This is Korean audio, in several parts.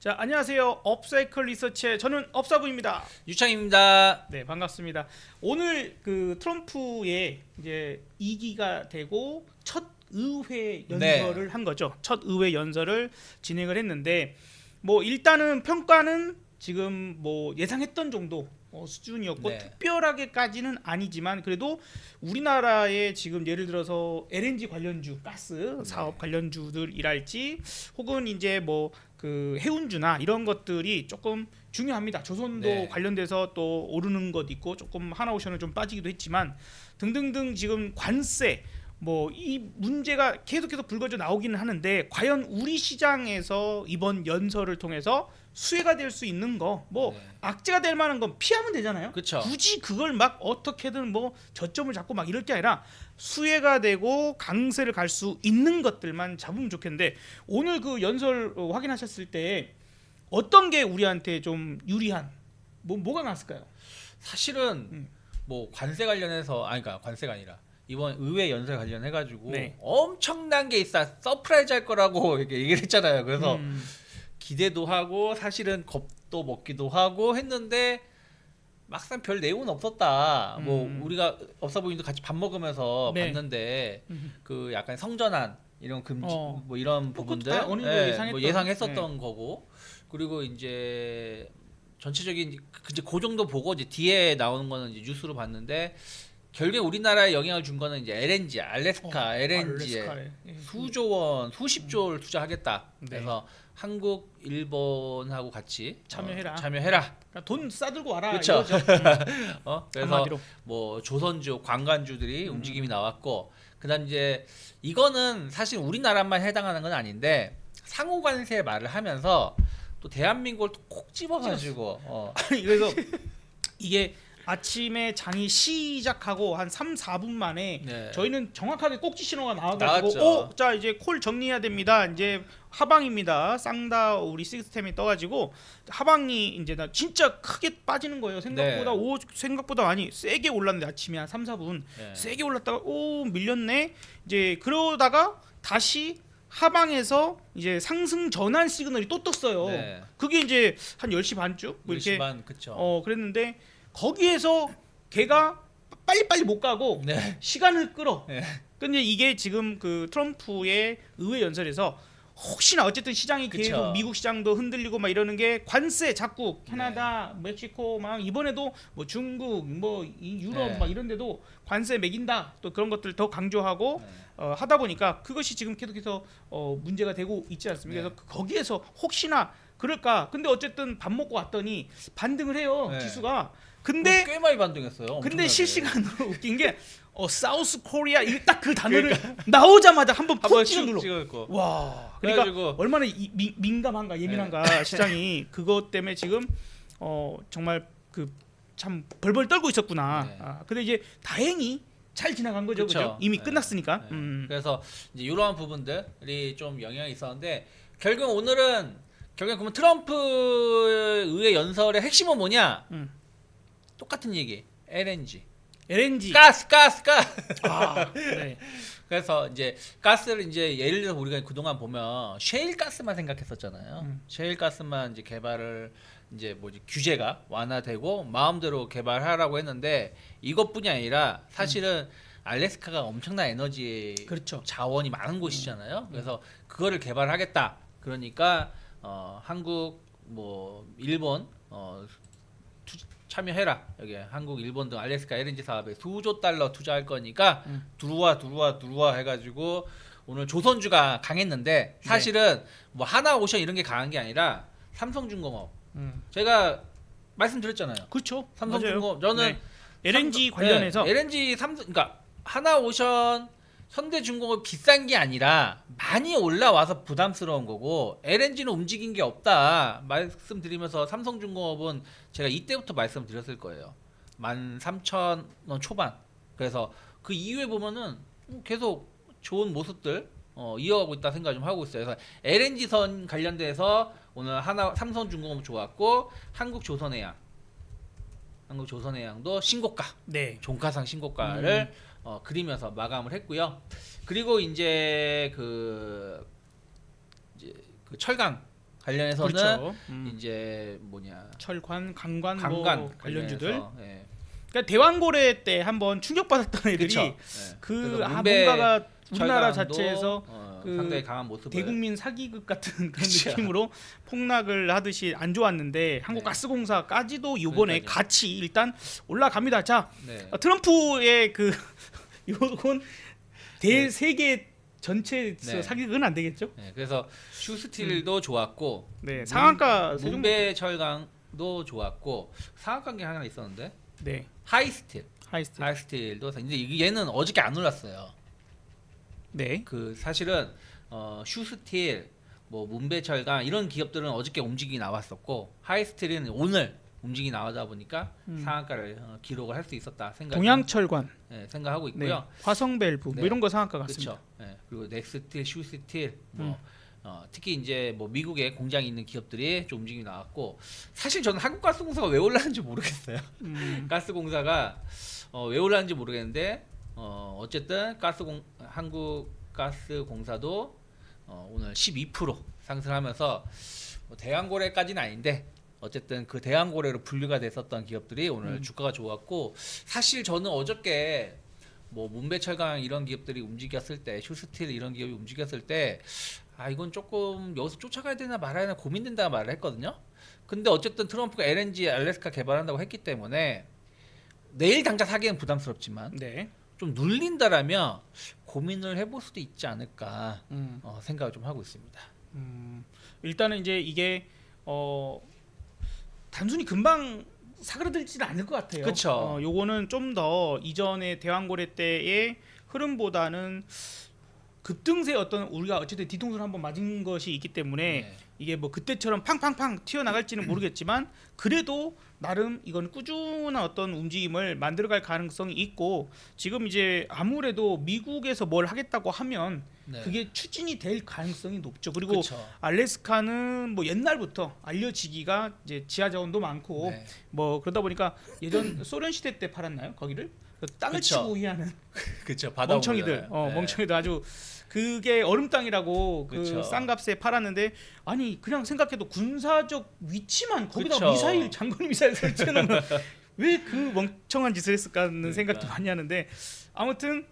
자, 안녕하세요. 업사이클 리서치의 저는 업사부입니다. 유창입니다. 네, 반갑습니다. 오늘 그 트럼프의 이제 2기가 되고 첫 의회 연설을 한 거죠. 첫 의회 연설을 진행을 했는데 뭐 일단은 평가는 지금 뭐 예상했던 정도 수준이었고 특별하게까지는 아니지만 그래도 우리나라의 지금 예를 들어서 LNG 관련주, 가스 사업 관련주들이랄지 혹은 이제 뭐 그 해운주나 이런 것들이 조금 중요합니다. 조선도 관련돼서 또 오르는 것 있고 조금 하나오션은 좀 빠지기도 했지만 등등등 지금 관세 뭐 이 문제가 계속해서 불거져 나오기는 하는데 과연 우리 시장에서 이번 연설을 통해서 수혜가 될 수 있는 거 뭐 악재가 될 만한 건 피하면 되잖아요. 그쵸. 굳이 그걸 막 어떻게든 뭐 저점을 잡고 막 이럴 게 아니라 수혜가 되고 강세를 갈 수 있는 것들만 잡으면 좋겠는데 오늘 그 연설 확인하셨을 때 어떤 게 우리한테 좀 유리한 뭐가 나왔을까요? 사실은 뭐 관세 관련해서 그러니까 관세가 아니라 이번 의회 연설 관련해 가지고 엄청난 게 있어 서프라이즈 할 거라고 이렇게 얘기를 했잖아요. 그래서 기대도 하고 사실은 겁도 먹기도 하고 했는데 막상 별 내용은 없었다. 뭐 우리가 업사부인도 같이 밥 먹으면서 봤는데 그 약간 성전환 이런 금지 뭐 이런 부분들 어느 정도 뭐 예상했었던 거고 그리고 이제 전체적인 이제 그 정도 보고 이제 뒤에 나오는 거는 이제 뉴스로 봤는데 결국에 우리나라에 영향을 준 거는 이제 LNG, 알래스카 LNG에 수조 원, 수십조를 투자하겠다. 그래서 한국, 일본하고 같이 참여해라. 그러니까 돈 싸들고 와라. 그렇죠. 이거죠. 그래서 한마디로. 뭐 조선주, 관광주들이 움직임이 나왔고, 그다음 이제 이거는 사실 우리나라만 해당하는 건 아닌데 상호 관세 말을 하면서 또 대한민국을 또 콕 집어가지고 그래서 이게 아침에 장이 시작하고 한 3, 4분 만에 저희는 정확하게 꼭지 신호가 나와가지고 자 이제 콜 정리해야 됩니다. 이제 하방입니다. 쌍다 우리 시스템이 떠가지고 하방이 이제 나 진짜 크게 빠지는 거예요. 생각보다 많이 세게 올랐는데 아침에 한 3, 4분 세게 올랐다가 오 밀렸네. 이제 그러다가 다시 하방에서 이제 상승 전환 시그널이 또 떴어요. 그게 이제 한 10시 반쯤 뭐 이렇게 그랬는데 거기에서 걔가 빨리빨리 못 가고 시간을 끌어. 근데 이게 지금 그 트럼프의 의회 연설에서 혹시나 어쨌든 시장이 계속 미국 시장도 흔들리고 막 이러는 게 관세 자꾸 캐나다, 멕시코 막 이번에도 뭐 중국, 뭐 유럽 막 이런 데도 관세 매긴다. 또 그런 것들 더 강조하고 하다 보니까 그것이 지금 계속해서 문제가 되고 있지 않습니까? 그래서 거기에서 혹시나 그럴까? 근데 어쨌든 밥 먹고 왔더니 반등을 해요. 지수가. 근데 꽤 많이 반등했어요. 근데 엄청나게. 실시간으로 웃긴 게 사우스 코리아 딱 그 단어를 나오자마자 한번 푹 찍어. 와. 그러니까 그래가지고 얼마나 민감한가 예민한가 시장이 그것 때문에 지금 정말 그 참 벌벌 떨고 있었구나. 근데 이제 다행히 잘 지나간 거죠. 그죠? 이미 끝났으니까. 그래서 이제 이러한 부분들이 좀 영향이 있었는데 결국 오늘은 그러면 트럼프 의회 연설의 핵심은 뭐냐? 똑같은 얘기. LNG. 가스. 그래서 이제 가스를 이제 예를 들어 우리가 그동안 보면 셰일 가스만 생각했었잖아요. 셰일 가스만 이제 개발을 이제 규제가 완화되고 마음대로 개발하라고 했는데 이것뿐이 아니라 사실은 알래스카가 엄청난 에너지 자원이 많은 곳이잖아요. 그래서 그거를 개발하겠다. 그러니까 한국 뭐 일본 참여해라. 여기 한국, 일본 등 알래스카 LNG 사업에 수조 달러 투자할 거니까 들어와 해가지고 오늘 조선주가 강했는데 사실은 뭐 하나오션 이런 게 강한 게 아니라 삼성중공업. 제가 말씀드렸잖아요. 그렇죠. 삼성중공업 저는 LNG 관련해서 LNG 그러니까 하나오션 현대중공업 비싼 게 아니라 많이 올라와서 부담스러운 거고 LNG는 움직인 게 없다 말씀드리면서 삼성중공업은 제가 이때부터 말씀드렸을 거예요. 13,000원 초반. 그래서 그 이후에 보면은 계속 좋은 모습들 이어가고 있다 생각 좀 하고 있어요. 그래서 LNG선 관련돼서 오늘 삼성중공업 좋았고 한국조선해양도 신고가, 종가상 신고가를 그리면서 마감을 했고요. 그리고 이제 그 철강 관련해서는 그렇죠. 이제 뭐냐 철관, 강관, 관관 뭐 관련주들. 예. 그러니까 대왕고래 때 한번 충격받았던 애들이 그쵸. 예. 그 그래서 문배 뭔가가 우리나라 철강도, 자체에서 그 상당히 강한 모습을 대국민 사기극 같은 그런 그쵸. 느낌으로 폭락을 하듯이 안 좋았는데 한국가스공사까지도 이번에 그러니까요. 같이 일단 올라갑니다. 자, 네. 트럼프의 그 요건 네. 대세계 전체에서 네. 사기극은 안 되겠죠? 네, 그래서 슈스틸도 좋았고 네, 상한가 세종- 문배 철강도 좋았고 상한가 게 하나 있었는데 네, 하이스틸 하이스트. 하이스틸도 근데 얘는 어저께 안 올랐어요. 네, 그 사실은 슈스틸 뭐 문배철강 이런 기업들은 어저께 움직이 나왔었고 하이스틸은 오늘 움직이 나오다 보니까 상한가를 기록을 할 수 있었다 동양철관, 생각하고 네, 있고요. 화성밸브 네. 뭐 이런 거 상한가 같습니다. 그렇죠. 그리고 넥스틸, 슈스틸 뭐 특히 이제 뭐 미국에 공장이 있는 기업들이 좀 움직임이 나왔고 사실 저는 한국가스공사가 왜 올랐는지 모르겠어요. 가스공사가 왜 올랐는지 모르겠는데 어쨌든 한국가스공사도 오늘 12% 상승하면서 뭐 대왕고래까지는 아닌데 어쨌든 그 대왕고래로 분류가 됐었던 기업들이 오늘 주가가 좋았고 사실 저는 어저께 뭐 문배철강 이런 기업들이 움직였을 때 슈스틸 이런 기업이 움직였을 때 이건 조금 여기서 쫓아가야 되나 말아야 되나 고민된다 말을 했거든요. 근데 어쨌든 트럼프가 LNG 알래스카 개발한다고 했기 때문에 내일 당장 사기는 부담스럽지만 네, 좀 눌린다라면 고민을 해볼 수도 있지 않을까 음. 생각을 좀 하고 있습니다. 일단은 이제 이게 단순히 금방 사그라들지는 않을 것 같아요. 그쵸. 요거는 좀 더 이전의 대왕고래 때의 흐름보다는 급등세 어떤 우리가 어쨌든 뒤통수를 한번 맞은 것이 있기 때문에 네. 이게 뭐 그때처럼 팡팡팡 튀어나갈지는 모르겠지만 그래도 나름 이건 꾸준한 어떤 움직임을 만들어갈 가능성이 있고 지금 이제 아무래도 미국에서 뭘 하겠다고 하면 네. 그게 추진이 될 가능성이 높죠. 그리고 그쵸. 알래스카는 뭐 옛날부터 알려지기가 이제 지하 자원도 많고 네. 뭐 그러다 보니까 예전 소련 시대 때 팔았나요? 거기를 땅을 그쵸. 치고 이하는 그쵸. 바다 멍청이들, 오잖아요. 네. 멍청이들 아주 그게 얼음 땅이라고 그 그쵸. 싼 값에 팔았는데 아니 그냥 생각해도 군사적 위치만 거기다 그쵸. 미사일 장거리 미사일 설치해놓으면 왜 그 멍청한 짓을 했을까 하는 그러니까. 생각도 많이 하는데 아무튼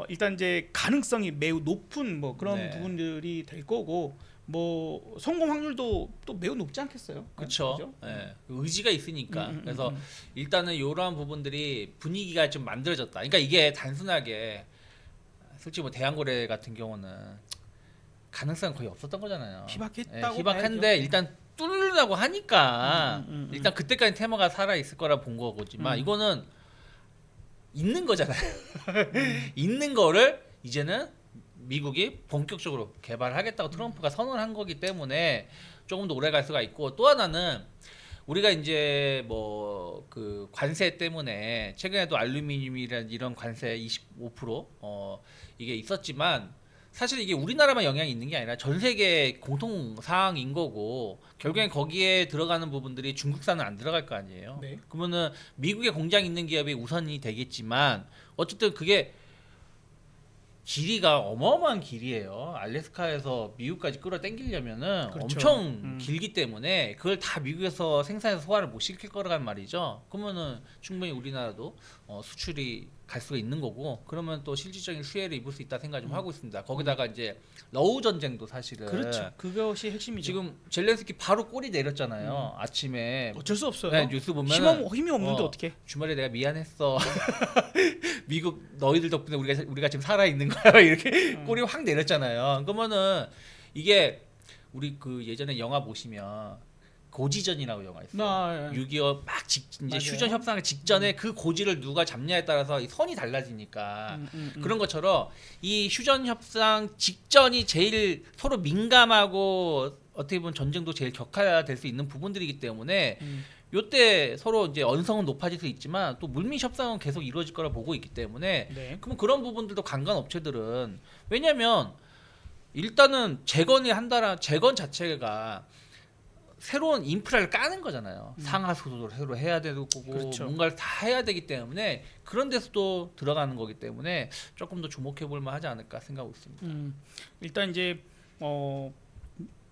일단 이제 가능성이 매우 높은 뭐 그런 네. 부분들이 될 거고 뭐 성공 확률도 또 매우 높지 않겠어요? 그렇죠. 그죠? 의지가 있으니까. 그래서 일단은 이러한 부분들이 분위기가 좀 만들어졌다. 그러니까 이게 단순하게 솔직히 뭐 대왕고래 같은 경우는 가능성은 거의 없었던 거잖아요. 희박했다고 희박한데 봐야죠. 일단 뚫는다고 하니까 일단 그때까지 테마가 살아 있을 거라 본 거지만 이거는 있는 거잖아요. 있는 거를 이제는 미국이 본격적으로 개발하겠다고 트럼프가 선언한 거기 때문에 조금 더 오래 갈 수가 있고 또 하나는 우리가 이제 뭐 그 관세 때문에 최근에도 알루미늄이라는 이런 관세 25% 이게 있었지만 사실 이게 우리나라만 영향이 있는 게 아니라 전 세계 공통 사항인 거고 결국엔 거기에 들어가는 부분들이 중국산은 안 들어갈 거 아니에요. 네. 그러면은 미국에 공장 있는 기업이 우선이 되겠지만 어쨌든 그게 길이가 어마어마한 길이에요. 알래스카에서 미국까지 끌어당기려면은 그렇죠. 엄청 길기 때문에 그걸 다 미국에서 생산해서 소화를 못 시킬 거란 말이죠. 그러면은 충분히 우리나라도 수출이 갈 수가 있는 거고 그러면 또 실질적인 수혜를 입을 수 있다 생각 좀 하고 있습니다. 거기다가 이제 러우 전쟁도 사실은 그렇죠. 그것이 핵심이죠. 지금 젤렌스키 바로 꼬리 내렸잖아요. 아침에 어쩔 수 없어요. 네, 뉴스 보면 힘이 없는데 어떻게? 주말에 내가 미안했어. 미국 너희들 덕분에 우리가 지금 살아 있는 거야. 이렇게 꼬리 확 내렸잖아요. 그러면은 이게 우리 그 예전에 영화 보시면 고지전이라고 영화 있어요. 6.25 막 이제 맞아요. 휴전 협상 직전에 그 고지를 누가 잡냐에 따라서 이 선이 달라지니까 그런 것처럼 이 휴전 협상 직전이 제일 서로 민감하고 어떻게 보면 전쟁도 제일 격화될 수 있는 부분들이기 때문에 요때 서로 이제 언성은 높아질 수 있지만 또 물밑 협상은 계속 이루어질 거라 보고 있기 때문에 네. 그럼 그런 부분들도 관광 업체들은 왜냐면 일단은 재건 자체가 새로운 인프라를 까는 거잖아요. 상하수도를 새로 해야 되고 그렇죠. 뭔가를 다 해야 되기 때문에 그런 데서도 들어가는 거기 때문에 조금 더 주목해 볼 만하지 않을까 생각하고 있습니다. 일단 이제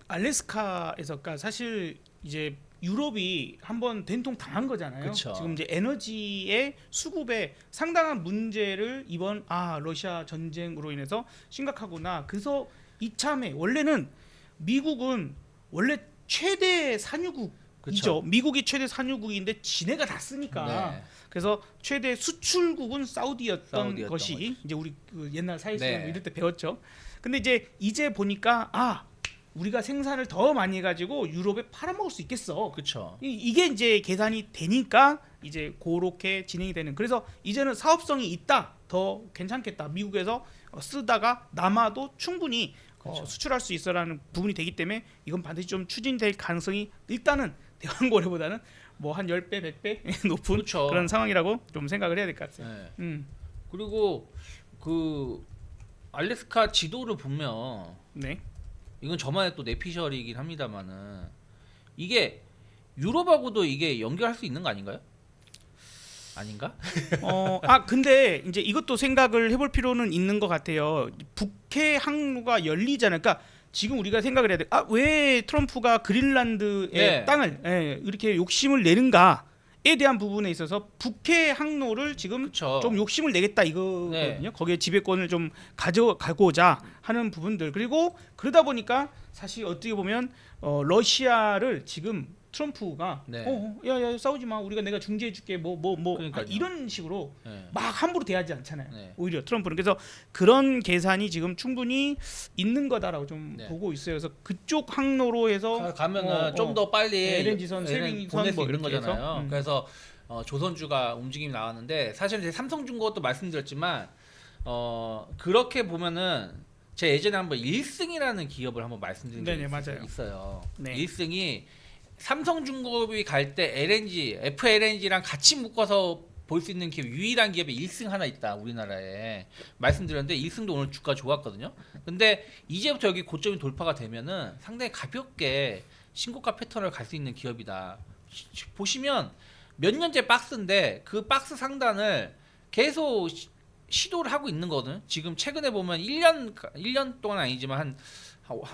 알래스카에서 그러니까 사실 이제 유럽이 한번 된통 당한 거잖아요. 그쵸. 지금 이제 에너지의 수급에 상당한 문제를 이번 러시아 전쟁으로 인해서 심각하구나. 그래서 이참에 원래는 미국은 원래 최대 산유국이죠. 그쵸. 미국이 최대 산유국인데 지네가 다 쓰니까. 네. 그래서 최대 수출국은 사우디였던 사우디였던 것이 거지. 이제 우리 그 옛날 사회시험 네. 이럴 때 배웠죠. 근데 이제 보니까 우리가 생산을 더 많이 해가지고 유럽에 팔아먹을 수 있겠어. 그렇죠. 이게 이제 계산이 되니까 이제 그렇게 진행이 되는. 그래서 이제는 사업성이 있다, 더 괜찮겠다. 미국에서 쓰다가 남아도 충분히 그쵸. 수출할 수 있어라는 부분이 되기 때문에 이건 반드시 좀 추진될 가능성이 일단은 대왕고래보다는 뭐 한 10배, 100배 높은 그쵸. 그런 상황이라고 좀 생각을 해야 될 것 같아요. 네. 그리고 그 알래스카 지도를 보면 네. 이건 저만의 또 내피셜이긴 합니다만은 이게 유럽하고도 이게 연결할 수 있는 거 아닌가요? 아닌가? 근데 이제 이것도 생각을 해볼 필요는 있는 것 같아요. 북해 항로가 열리잖아요. 그러니까 지금 우리가 생각을 해야 돼. 왜 트럼프가 그린란드의 네. 땅을 이렇게 욕심을 내는가에 대한 부분에 있어서 북해 항로를 지금 그쵸. 좀 욕심을 내겠다 이거거든요. 네. 거기에 지배권을 좀 가져가고자 하는 부분들. 그리고 그러다 보니까 사실 어떻게 보면 러시아를 지금 트럼프가 네. 야야 싸우지 마. 내가 중재해줄게. 그러니까요. 이런 식으로 네. 막 함부로 대하지 않잖아요. 네. 오히려 트럼프는. 그래서 그런 계산이 지금 충분히 있는 거다라고 좀 네. 보고 있어요. 그래서 그쪽 항로로 해서 가면은 좀 더 빨리 LNG선, 세빙선 보낼 수 뭐 있는 이렇게 해서. 거잖아요. 그래서 조선주가 움직임이 나왔는데 사실 이제 삼성중공업도 말씀드렸지만 그렇게 보면은 제가 예전에 한번 1승이라는 기업을 한번 말씀드린 적이 네네, 맞아요. 있어요. 네. 1승이 삼성중공업이 갈 때 LNG, FLNG랑 같이 묶어서 볼 수 있는 기업 유일한 기업이 1승 하나 있다 우리나라에 말씀드렸는데 1승도 오늘 주가 좋았거든요. 근데 이제부터 여기 고점이 돌파가 되면은 상당히 가볍게 신고가 패턴을 갈 수 있는 기업이다. 보시면 몇 년째 박스인데 그 박스 상단을 계속 시도를 하고 있는 거거든요. 지금 최근에 보면 1년 동안 아니지만 한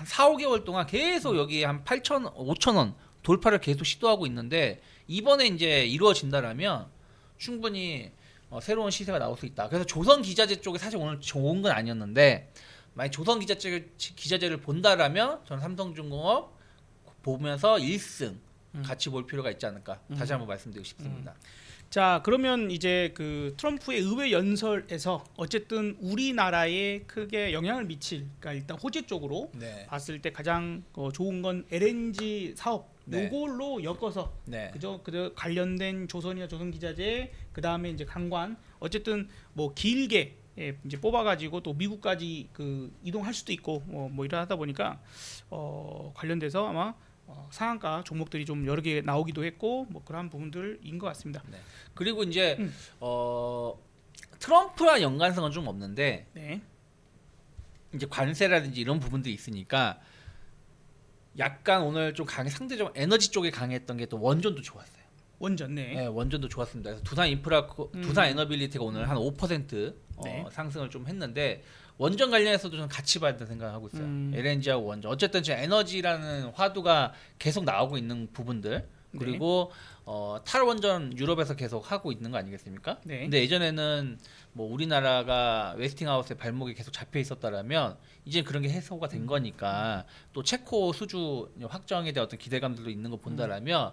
4, 5개월 동안 계속 여기 한 8,000, 5,000원 돌파를 계속 시도하고 있는데 이번에 이제 이루어진다라면 충분히 새로운 시세가 나올 수 있다. 그래서 조선 기자재 쪽이 사실 오늘 좋은 건 아니었는데 만약 조선 기자재를 본다라면 저는 삼성중공업 보면서 1승 같이 볼 필요가 있지 않을까. 다시 한번 말씀드리고 싶습니다. 자, 그러면 이제 그 트럼프의 의회 연설에서 어쨌든 우리나라에 크게 영향을 미칠, 그러니까 일단 호재 쪽으로 네. 봤을 때 가장 좋은 건 LNG 사업 네. 요걸로 엮어서 네. 그죠? 그 관련된 조선이나 조선기자재, 그 다음에 이제 강관, 어쨌든 뭐 길게 이제 뽑아가지고 또 미국까지 그 이동할 수도 있고 뭐 이러다 보니까 관련돼서 아마 상한가 종목들이 좀 여러 개 나오기도 했고 뭐 그런 부분들인 것 같습니다. 네. 그리고 이제 트럼프와 연관성은 좀 없는데 네. 이제 관세라든지 이런 부분들이 있으니까 약간 오늘 좀 상대적으로 에너지 쪽에 강했던 게 또 원전도 좋았어요. 원전 네, 원전도 좋았습니다. 그래서 두산 에너빌리티가 오늘 한 5% 네. 상승을 좀 했는데 원전 관련해서도 좀 같이 봐야 된다고 생각하고 있어요. LNG하고 원전. 어쨌든 지금 에너지라는 화두가 계속 나오고 있는 부분들. 그리고 탈원전 유럽에서 계속 하고 있는 거 아니겠습니까? 네. 근데 예전에는 뭐 우리나라가 웨스팅하우스의 발목이 계속 잡혀 있었다라면 이제 그런 게 해소가 된 거니까 또 체코 수주 확정에 대한 어떤 기대감들도 있는 거 본다라면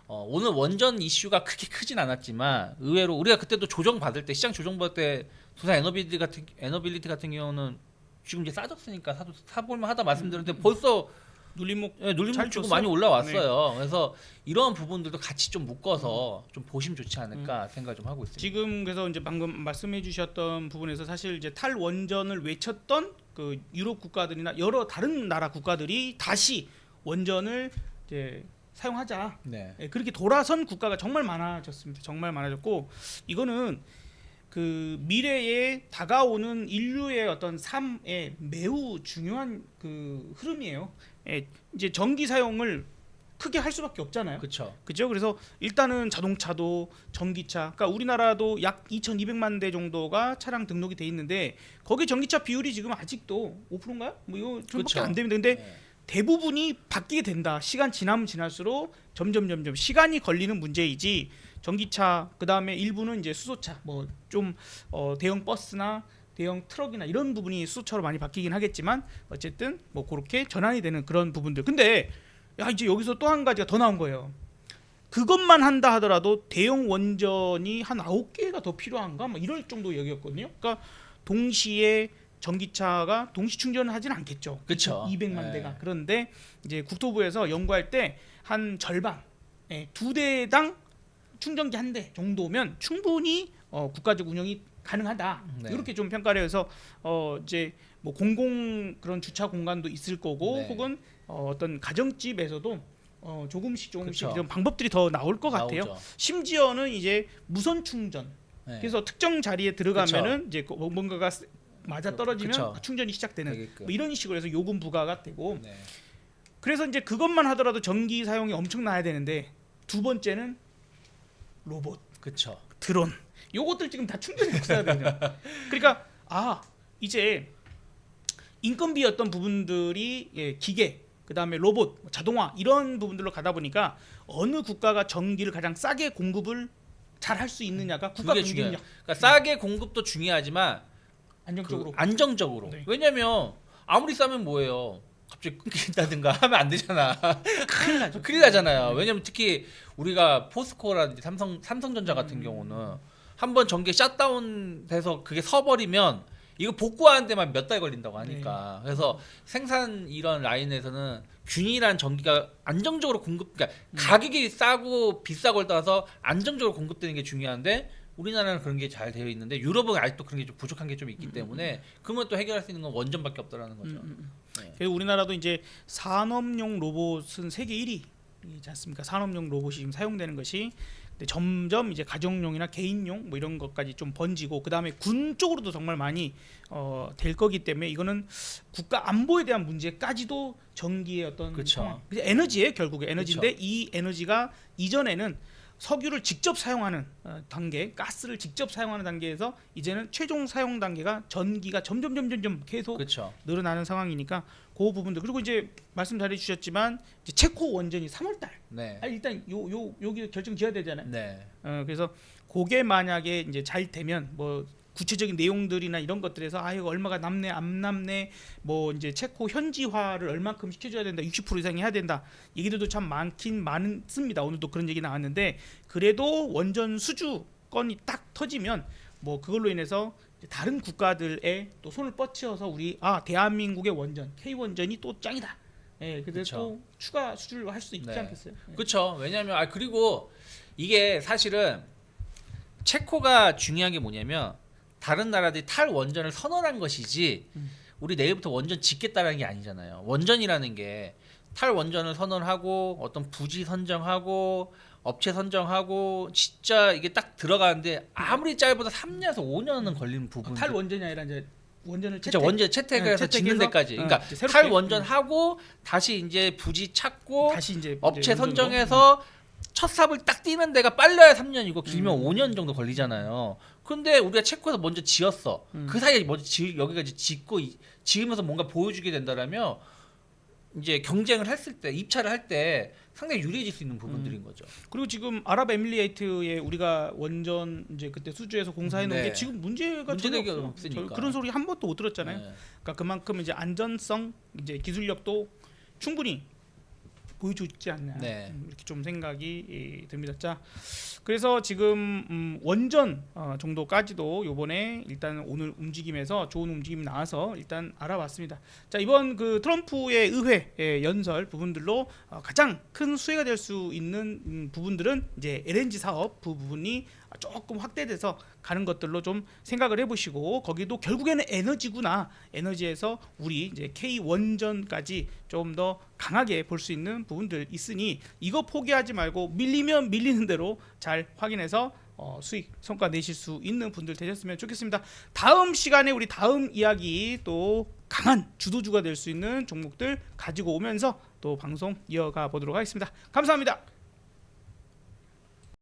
오늘 원전 이슈가 크게 크진 않았지만 의외로 우리가 그때도 조정 받을 때 시장 조정 받을 때 두산 에너빌리티 같은 경우는 지금 이제 싸졌으니까 사볼만 하다 말씀드렸는데 벌써 눌림목 눌림목 주고 많이 올라왔어요. 그래서 이런 부분들도 같이 좀 묶어서 좀 보시면 좋지 않을까 생각 좀 하고 있습니다. 지금 그래서 이제 방금 말씀해주셨던 부분에서 사실 이제 탈원전을 외쳤던 그 유럽 국가들이나 여러 다른 나라 국가들이 다시 원전을 이제 사용하자. 네. 그렇게 돌아선 국가가 정말 많아졌습니다. 정말 많아졌고 이거는 그 미래에 다가오는 인류의 어떤 삶에 매우 중요한 그 흐름이에요. 이제 전기 사용을 크게 할 수밖에 없잖아요. 그렇죠. 그죠? 그래서 일단은 자동차도 전기차, 그러니까 우리나라도 약 2,200만 대 정도가 차량 등록이 돼 있는데 거기 전기차 비율이 지금 아직도 5%인가요? 뭐 이거 좀밖에 그쵸. 안 됩니다. 근데 네. 대부분이 바뀌게 된다. 시간 지나면 지날수록 점점 시간이 걸리는 문제이지. 전기차 그다음에 일부는 이제 수소차 뭐 좀 대형 버스나 대형 트럭이나 이런 부분이 수소차로 많이 바뀌긴 하겠지만 어쨌든 뭐 그렇게 전환이 되는 그런 부분들. 근데 야 이제 여기서 또 한 가지가 더 나온 거예요. 그것만 한다 하더라도 대형 원전이 한 9개가 더 필요한가? 뭐 이럴 정도 얘기였거든요. 그러니까 동시에 전기차가 동시 충전을 하진 않겠죠. 그렇죠. 200만 대가. 그런데 이제 국토부에서 연구할 때 한 절반, 2대당 충전기 한 대 정도면 충분히 국가적 운영이 가능하다. 네. 이렇게 좀 평가를 해서 이제 뭐 공공 그런 주차 공간도 있을 거고 네. 혹은 어떤 가정집에서도 조금씩 그쵸. 이런 방법들이 더 나올 것 같아요. 나오죠. 심지어는 이제 무선 충전. 네. 그래서 특정 자리에 들어가면은 이제 뭔가가 맞아 떨어지면 그쵸. 충전이 시작되는 되게끔. 뭐 이런 식으로 해서 요금 부과가 되고 네. 그래서 이제 그것만 하더라도 전기 사용이 엄청나야 되는데 두 번째는 로봇, 그렇죠. 드론 요것들 지금 다 충전이 없어야 되죠. 그러니까 이제 인건비였던 부분들이 기계 그다음에 로봇, 자동화 이런 부분들로 가다 보니까 어느 국가가 전기를 가장 싸게 공급을 잘 할 수 있느냐가 국가 그게 중요해요. 경쟁력 그러니까 싸게 공급도 중요하지만 안정적으로 안정적으로. 네. 왜냐면 아무리 싸면 뭐예요? 갑자기 끊긴다든가 하면 안 되잖아. 큰일 나죠. 큰일 나잖아요. 왜냐면 특히 우리가 포스코라든지 삼성전자 같은 경우는 한번 전기 샷다운 돼서 그게 서버리면 이거 복구하는 데만 몇 달 걸린다고 하니까. 그래서 생산 이런 라인에서는 균일한 전기가 안정적으로 그러니까 가격이 싸고 비싸고를 따라서 안정적으로 공급되는 게 중요한데 우리나라는 그런 게 잘 되어 있는데 유럽은 아직도 그런 게 좀 부족한 게 좀 있기 때문에 그러면 또 해결할 수 있는 건 원전밖에 없다라는 거죠. 네. 그리고 우리나라도 이제 산업용 로봇은 세계 1위이지 않습니까? 산업용 로봇이 지금 사용되는 것이 근데 점점 이제 가정용이나 개인용 뭐 이런 것까지 좀 번지고 그 다음에 군 쪽으로도 정말 많이 될 거기 때문에 이거는 국가 안보에 대한 문제까지도 전기의 어떤 그쵸. 상황, 에너지에 결국에 에너지인데 그쵸. 이 에너지가 이전에는 석유를 직접 사용하는 단계, 가스를 직접 사용하는 단계에서 이제는 최종 사용 단계가 전기가 점점 계속 그렇죠. 늘어나는 상황이니까 그 부분들 그리고 이제 말씀 잘해주셨지만 이제 체코 원전이 3월달 네. 일단 여기 결정 지어야 되잖아요. 네. 그래서 그게 만약에 이제 잘 되면 뭐 구체적인 내용들이나 이런 것들에서 이거 얼마가 남네 안 남네 뭐 이제 체코 현지화를 얼만큼 시켜줘야 된다 60% 이상 해야 된다 얘기들도 참 많습니다. 오늘도 그런 얘기 나왔는데 그래도 원전 수주 건이 딱 터지면 뭐 그걸로 인해서 다른 국가들의 또 손을 뻗쳐서 우리 대한민국의 원전 K 원전이 또 짱이다. 그래서 그쵸. 또 추가 수주를 할 수 있지 네. 않겠어요? 그렇죠. 왜냐하면 그리고 이게 사실은 체코가 중요한 게 뭐냐면 다른 나라들이 탈원전을 선언한 것이지 우리 내일부터 원전 짓겠다라는 게 아니잖아요. 원전이라는 게 탈원전을 선언하고 어떤 부지 선정하고 업체 선정하고 진짜 이게 딱 들어가는데 아무리 짧아도 3년에서 5년은 걸리는 부분. 탈원전이 아니라 이제 원전을 진짜 원전 채택을 해서 짓는 데까지. 그러니까 이제 새롭게. 탈원전 하고 다시 이제 부지 찾고 다시 이제 업체 운전으로. 선정해서 첫 삽을 딱 뛰는 데가 빨라야 3년이고 길면 5년 정도 걸리잖아요. 근데 우리가 체코에서 먼저 지었어. 그 사이에 먼저 여기까지 짓고 지으면서 뭔가 보여주게 된다라면 이제 경쟁을 했을 때 입찰을 할 때 상당히 유리해질 수 있는 부분들인 거죠. 그리고 지금 아랍에미리에이트에 우리가 원전 이제 그때 수주해서 공사해 놓은 네. 게 지금 문제가 문제되기 전혀 없어요. 없으니까. 그런 소리 한 번도 못 들었잖아요. 네. 그러니까 그만큼 이제 안전성, 이제 기술력도 충분히 보여주지 않나 네. 이렇게 좀 생각이 듭니다. 자, 그래서 지금 원전 정도까지도 요번에 일단 오늘 움직임에서 좋은 움직임이 나와서 일단 알아봤습니다. 자, 이번 그 트럼프의 의회 연설 부분들로 가장 큰 수혜가 될 수 있는 부분들은 이제 LNG 사업 부분이 조금 확대돼서 가는 것들로 좀 생각을 해보시고 거기도 결국에는 에너지구나. 에너지에서 우리 이제 K 원전까지 좀 더 강하게 볼 수 있는 부분들 있으니 이거 포기하지 말고 밀리면 밀리는 대로 잘 확인해서 수익 성과 내실 수 있는 분들 되셨으면 좋겠습니다. 다음 시간에 우리 다음 이야기 또 강한 주도주가 될 수 있는 종목들 가지고 오면서 또 방송 이어가 보도록 하겠습니다. 감사합니다.